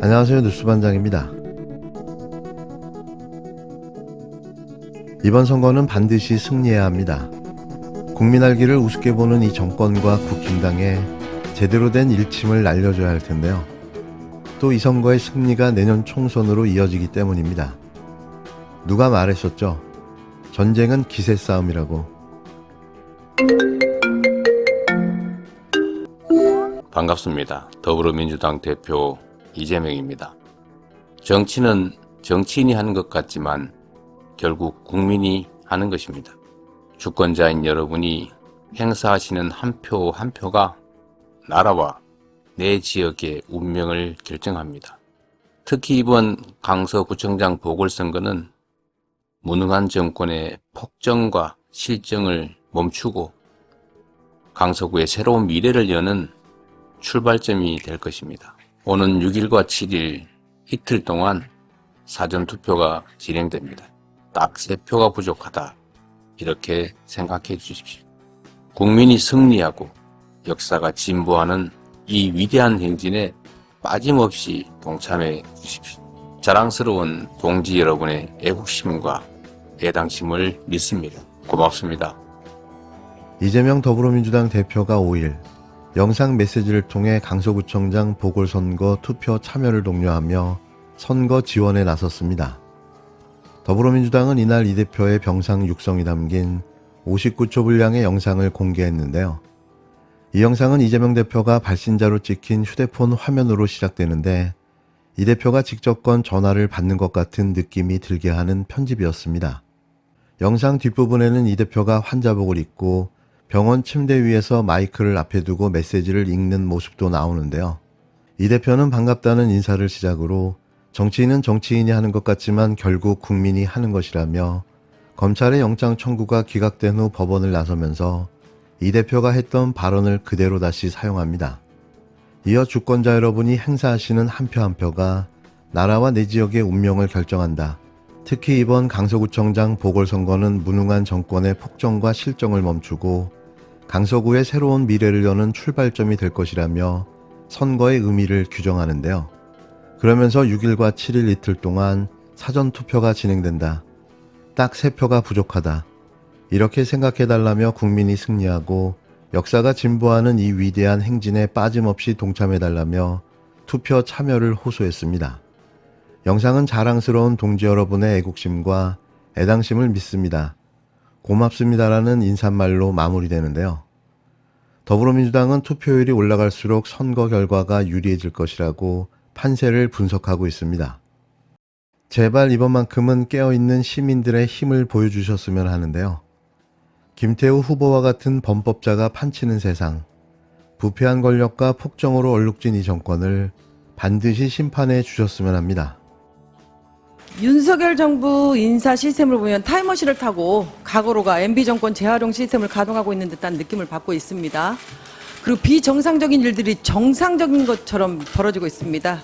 안녕하세요. 뉴스반장입니다. 이번 선거는 반드시 승리해야 합니다. 국민 알기를 우습게 보는 이 정권과 국힘당에 제대로 된 일침을 날려줘야 할 텐데요. 또 이 선거의 승리가 내년 총선으로 이어지기 때문입니다. 누가 말했었죠? 전쟁은 기세 싸움이라고. 반갑습니다. 더불어민주당 대표 이재명입니다. 정치는 정치인이 하는 것 같지만 결국 국민이 하는 것입니다. 주권자인 여러분이 행사하시는 한 표 한 표가 나라와 내 지역의 운명을 결정합니다. 특히 이번 강서구청장 보궐선거는 무능한 정권의 폭정과 실정을 멈추고 강서구의 새로운 미래를 여는 출발점이 될 것입니다. 오는 6일과 7일 이틀 동안 사전투표가 진행됩니다. 딱 3표가 부족하다. 이렇게 생각해 주십시오. 국민이 승리하고 역사가 진보하는 이 위대한 행진에 빠짐없이 동참해 주십시오. 자랑스러운 동지 여러분의 애국심과 애당심을 믿습니다. 고맙습니다. 이재명 더불어민주당 대표가 5일 영상 메시지를 통해 강서구청장 보궐선거 투표 참여를 독려하며 선거 지원에 나섰습니다. 더불어민주당은 이날 이 대표의 병상 육성이 담긴 59초 분량의 영상을 공개했는데요. 이 영상은 이재명 대표가 발신자로 찍힌 휴대폰 화면으로 시작되는데 이 대표가 직접 건 전화를 받는 것 같은 느낌이 들게 하는 편집이었습니다. 영상 뒷부분에는 이 대표가 환자복을 입고 병원 침대 위에서 마이크를 앞에 두고 메시지를 읽는 모습도 나오는데요. 이 대표는 반갑다는 인사를 시작으로 정치인은 정치인이 하는 것 같지만 결국 국민이 하는 것이라며 검찰의 영장 청구가 기각된 후 법원을 나서면서 이 대표가 했던 발언을 그대로 다시 사용합니다. 이어 주권자 여러분이 행사하시는 한 표 한 표가 나라와 내 지역의 운명을 결정한다. 특히 이번 강서구청장 보궐선거는 무능한 정권의 폭정과 실정을 멈추고 강서구의 새로운 미래를 여는 출발점이 될 것이라며 선거의 의미를 규정하는데요. 그러면서 6일과 7일 이틀 동안 사전투표가 진행된다. 딱 3표가 부족하다. 이렇게 생각해달라며 국민이 승리하고 역사가 진보하는 이 위대한 행진에 빠짐없이 동참해달라며 투표 참여를 호소했습니다. 영상은 자랑스러운 동지 여러분의 애국심과 애당심을 믿습니다. 고맙습니다라는 인사말로 마무리되는데요. 더불어민주당은 투표율이 올라갈수록 선거 결과가 유리해질 것이라고 판세를 분석하고 있습니다. 제발 이번만큼은 깨어있는 시민들의 힘을 보여주셨으면 하는데요. 김태우 후보와 같은 범법자가 판치는 세상, 부패한 권력과 폭정으로 얼룩진 이 정권을 반드시 심판해 주셨으면 합니다. 윤석열 정부 인사 시스템을 보면 타임머신을 타고 과거로 가 MB 정권 재활용 시스템을 가동하고 있는 듯한 느낌을 받고 있습니다. 그리고 비정상적인 일들이 정상적인 것처럼 벌어지고 있습니다.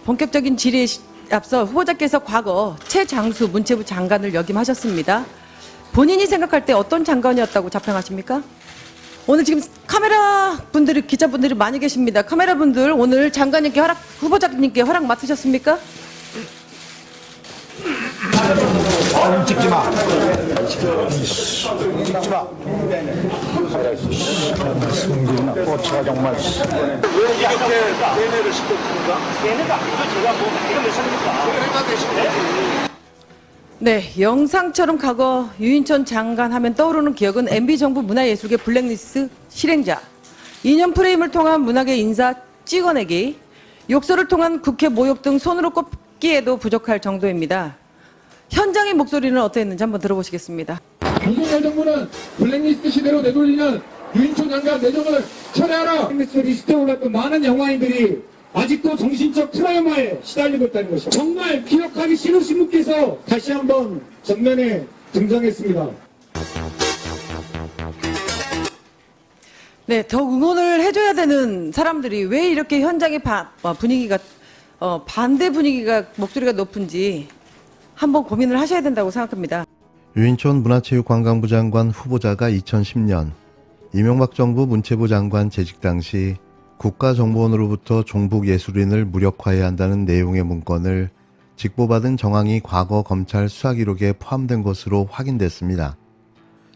본격적인 질의에 앞서 후보자께서 과거 최장수 문체부 장관을 역임하셨습니다. 본인이 생각할 때 어떤 장관이었다고 자평하십니까? 오늘 지금 카메라 분들이, 기자분들이 많이 계십니다. 카메라 분들 오늘 장관님께 후보자님께 허락 맡으셨습니까? 찍지 마. 찍지 마. 승진아, 꼬치가 정말. 왜 이렇게 매매를 시켰습니까? 매매가 아니고 제가 뭐 나이가 몇 살입니까? 그러니까 되시는 거지. 네, 영상처럼 과거 유인천 장관 하면 떠오르는 기억은 MB정부 문화예술계 블랙리스트 실행자, 이념 프레임을 통한 문학의 인사 찍어내기, 욕설을 통한 국회 모욕 등 손으로 꼽기에도 부족할 정도입니다. 현장의 목소리는 어땠는지 한번 들어보시겠습니다. 윤석열 정부는 블랙리스트 시대로 내돌리는 유인촌 장관 내정을 철회하라. 블랙리스트 리스트에 올랐던 많은 영화인들이 아직도 정신적 트라우마에 시달리고 있다는 것입니다. 정말 기억하기 싫으신 분께서 다시 한번 전면에 등장했습니다. 네, 더 응원을 해줘야 되는 사람들이 왜 이렇게 현장의 분위기가 반대 분위기가 목소리가 높은지 한번 고민을 하셔야 된다고 생각합니다. 유인촌 문화체육관광부 장관 후보자가 2010년 이명박 정부 문체부 장관 재직 당시 국가정보원으로부터 종북예술인을 무력화해야 한다는 내용의 문건을 직보받은 정황이 과거 검찰 수사기록에 포함된 것으로 확인됐습니다.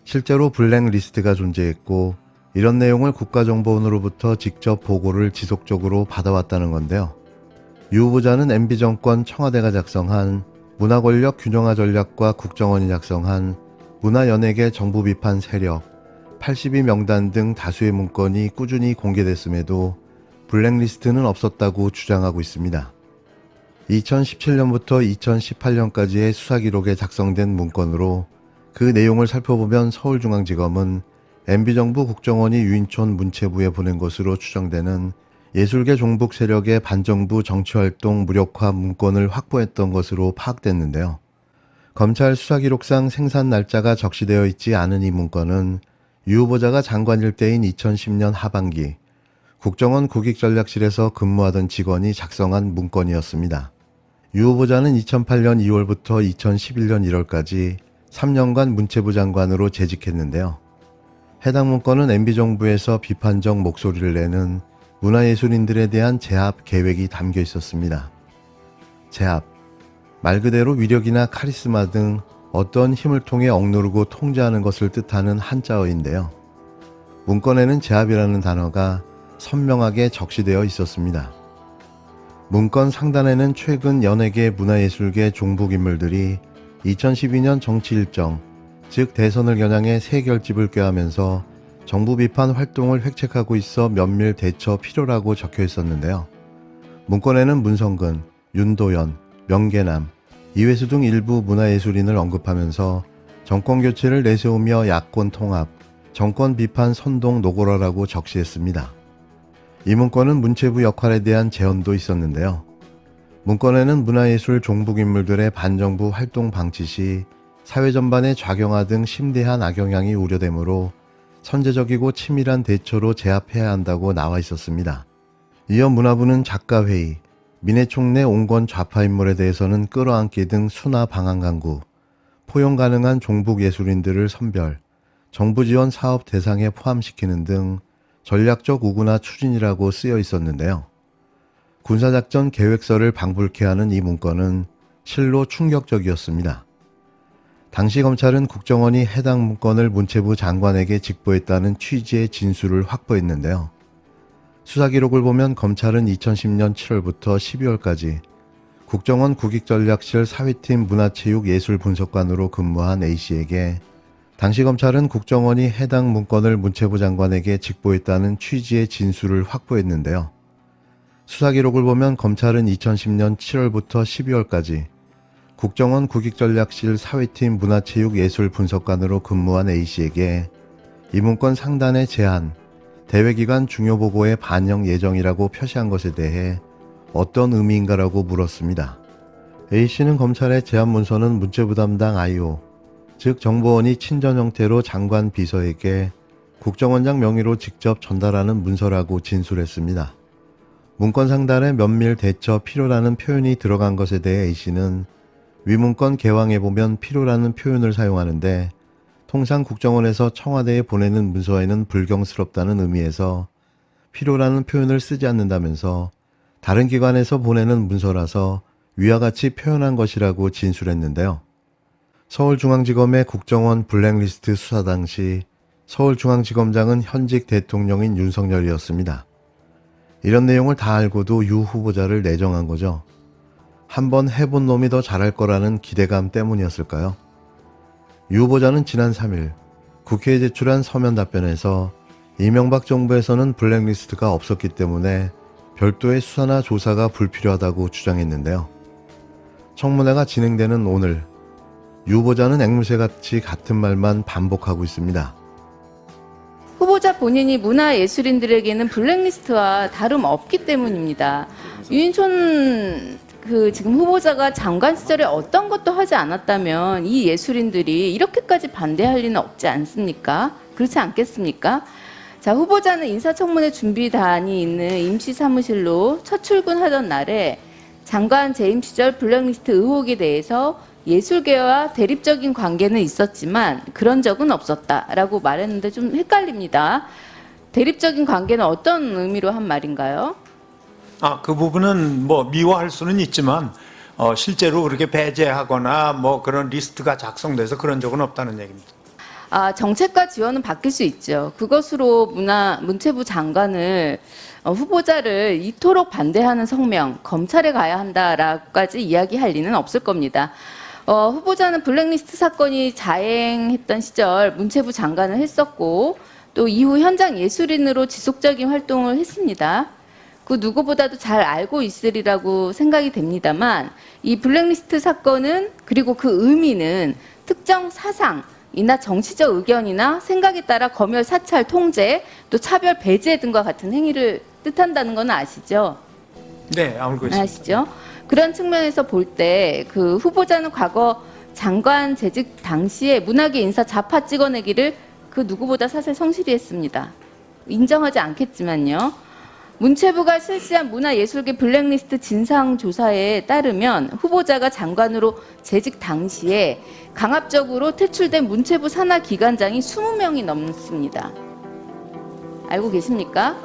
실제로 블랙리스트가 존재했고 이런 내용을 국가정보원으로부터 직접 보고를 지속적으로 받아왔다는 건데요. 유 후보자는 MB정권 청와대가 작성한 문화권력 균형화 전략과 국정원이 작성한 문화연예계 정부 비판 세력 82명단 등 다수의 문건이 꾸준히 공개됐음에도 블랙리스트는 없었다고 주장하고 있습니다. 2017년부터 2018년까지의 수사기록에 작성된 문건으로 그 내용을 살펴보면 서울중앙지검은 MB정부 국정원이 유인촌 문체부에 보낸 것으로 추정되는 예술계 종북 세력의 반정부 정치활동 무력화 문건을 확보했던 것으로 파악됐는데요. 검찰 수사기록상 생산 날짜가 적시되어 있지 않은 이 문건은 유 후보자가 장관일 때인 2010년 하반기 국정원 국익전략실에서 근무하던 직원이 작성한 문건이었습니다. 유 후보자는 2008년 2월부터 2011년 1월까지 3년간 문체부 장관으로 재직했는데요. 해당 문건은 MB정부에서 비판적 목소리를 내는 문화예술인들에 대한 제압 계획이 담겨 있었습니다. 제압, 말 그대로 위력이나 카리스마 등 어떤 힘을 통해 억누르고 통제하는 것을 뜻하는 한자어인데요. 문건에는 제압이라는 단어가 선명하게 적시되어 있었습니다. 문건 상단에는 최근 연예계 문화예술계 종북인물들이 2012년 정치 일정, 즉 대선을 겨냥해 새 결집을 꾀하면서 정부 비판 활동을 획책하고 있어 면밀 대처 필요라고 적혀 있었는데요. 문건에는 문성근, 윤도현, 명계남, 이회수 등 일부 문화예술인을 언급하면서 정권 교체를 내세우며 야권 통합, 정권 비판 선동 노골화라고 적시했습니다. 이 문건은 문체부 역할에 대한 제언도 있었는데요. 문건에는 문화예술 종북인물들의 반정부 활동 방치 시 사회 전반에 좌경화 등 심대한 악영향이 우려되므로 선제적이고 치밀한 대처로 제압해야 한다고 나와 있었습니다. 이어 문화부는 작가회의, 민해총내 온건 좌파 인물에 대해서는 끌어안기 등 수나 방한 강구, 포용 가능한 종북 예술인들을 선별, 정부 지원 사업 대상에 포함시키는 등 전략적 우구나 추진이라고 쓰여 있었는데요. 군사작전 계획서를 방불케 하는 이 문건은 실로 충격적이었습니다. 당시 검찰은 국정원이 해당 문건을 문체부 장관에게 직보했다는 취지의 진술을 확보했는데요. 수사 기록을 보면 검찰은 2010년 7월부터 12월까지 국정원 국익전략실 사회팀 문화체육예술분석관으로 근무한 A씨에게 당시 검찰은 국정원이 해당 문건을 문체부 장관에게 직보했다는 취지의 진술을 확보했는데요. 수사 기록을 보면 검찰은 2010년 7월부터 12월까지 국정원 국익전략실 사회팀 문화체육예술분석관으로 근무한 A씨에게 이 문건 상단의 제안, 대회기간 중요보고에 반영 예정이라고 표시한 것에 대해 어떤 의미인가라고 물었습니다. A씨는 검찰의 제안 문서는 문체부 담당 IO, 즉 정보원이 친전 형태로 장관 비서에게 국정원장 명의로 직접 전달하는 문서라고 진술했습니다. 문건 상단에 면밀 대처 필요라는 표현이 들어간 것에 대해 A씨는 위문건 개왕에 보면 필요라는 표현을 사용하는데 통상 국정원에서 청와대에 보내는 문서에는 불경스럽다는 의미에서 필요라는 표현을 쓰지 않는다면서 다른 기관에서 보내는 문서라서 위와 같이 표현한 것이라고 진술했는데요. 서울중앙지검의 국정원 블랙리스트 수사 당시 서울중앙지검장은 현직 대통령인 윤석열이었습니다. 이런 내용을 다 알고도 유 후보자를 내정한 거죠. 한번 해본 놈이 더 잘할 거라는 기대감 때문이었을까요? 유 후보자는 지난 3일 국회에 제출한 서면 답변에서 이명박 정부에서는 블랙리스트가 없었기 때문에 별도의 수사나 조사가 불필요하다고 주장했는데요. 청문회가 진행되는 오늘 유 후보자는 앵무새같이 같은 말만 반복하고 있습니다. 후보자 본인이 문화예술인들에게는 블랙리스트와 다름없기 때문입니다. 유인촌 지금 후보자가 장관 시절에 어떤 것도 하지 않았다면 이 예술인들이 이렇게까지 반대할 리는 없지 않습니까? 그렇지 않겠습니까? 자, 후보자는 인사청문회 준비단이 있는 임시사무실로 첫 출근하던 날에 장관 재임 시절 블랙리스트 의혹에 대해서 예술계와 대립적인 관계는 있었지만 그런 적은 없었다라고 말했는데 좀 헷갈립니다. 대립적인 관계는 어떤 의미로 한 말인가요? 그 부분은 뭐 미화할 수는 있지만 실제로 그렇게 배제하거나 뭐 그런 리스트가 작성돼서 그런 적은 없다는 얘기입니다. 정책과 지원은 바뀔 수 있죠. 그것으로 문체부 장관을 후보자를 이토록 반대하는 성명, 검찰에 가야 한다라고까지 이야기할 리는 없을 겁니다. 후보자는 블랙리스트 사건이 자행했던 시절 문체부 장관을 했었고 또 이후 현장 예술인으로 지속적인 활동을 했습니다. 그 누구보다도 잘 알고 있으리라고 생각이 됩니다만 이 블랙리스트 사건은 그리고 그 의미는 특정 사상이나 정치적 의견이나 생각에 따라 검열 사찰 통제 또 차별 배제 등과 같은 행위를 뜻한다는 건 아시죠? 네, 알고 있습니다. 아시죠? 그런 측면에서 볼 때 그 후보자는 과거 장관 재직 당시에 문화계 인사 좌파 찍어내기를 그 누구보다 사실 성실히 했습니다. 인정하지 않겠지만요. 문체부가 실시한 문화예술계 블랙리스트 진상조사에 따르면 후보자가 장관으로 재직 당시에 강압적으로 퇴출된 문체부 산하 기관장이 20명이 넘습니다. 알고 계십니까?